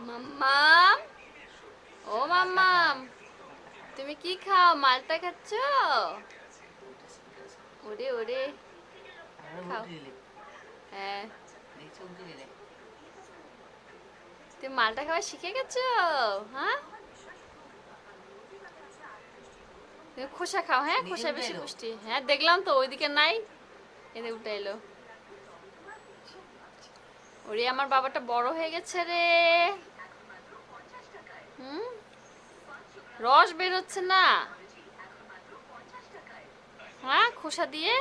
মাম্মাম, ও মাম্মাম, তুমি কি খাও? মালটা খাচ্ছ? ওরে ওরে, খাও। হ্যাঁ, তুমি মালটা খাওয়া শিখে গেছো? হ্যাঁ, তুমি খোসা খাও। হ্যাঁ, খোসা বেশি পুষ্টি। হ্যাঁ, দেখলাম তো ওইদিকে নাই, এদিকে উঠে এলো। ওরে আমার বাবাটা বড় হয়ে গেছে রে। হুম, রস বের হচ্ছে না। হ্যাঁ, খোসা দিয়ে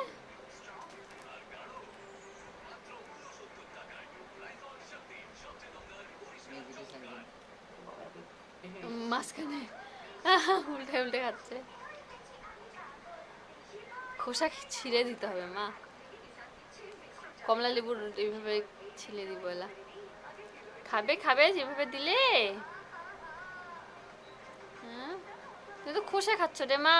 মাঝখানে উল্টে উল্টে খাচ্ছে। খোসা ছিঁড়ে দিতে হবে মা। কমলা লেবুর এইভাবে ছিলে দিব এলা। খাবে খাবে যেভাবে দিলে। হ্যাঁ, তুই তো খোসা খাচ্ছ রে মা।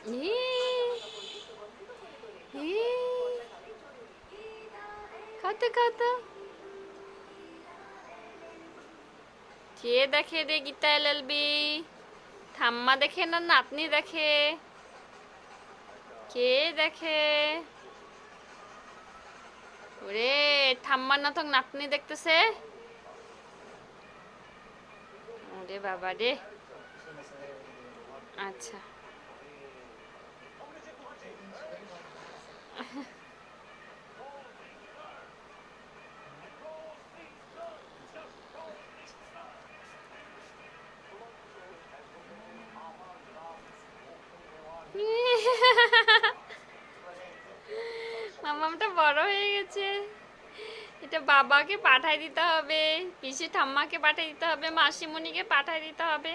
ই, ই, খাতো খাতো। কে দেখে রে গীতা এলএলবি? ঠাম্মা দেখে না নাতনি দেখে? কে দেখে? ওরে, ঠাম্মা না তো নাতনি দেখতেছে। ওরে বাবা রে। আচ্ছা। মামামটা বড় হয়ে গেছে। এটা বাবাকে পাঠাই দিতে হবে, পিসি ঠাম্মাকে পাঠাই দিতে হবে, মাসিমণিকে পাঠাই দিতে হবে।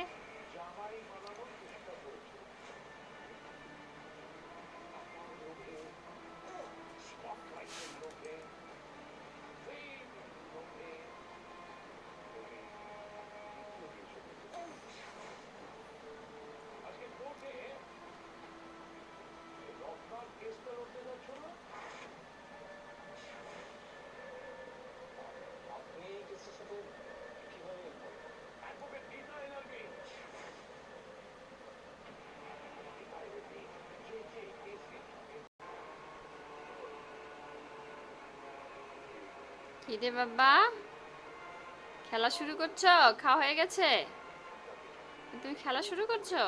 কি রে বাবা, খেলা শুরু করছো? খাওয়া হয়ে গেছে? তুমি খেলা শুরু করছো?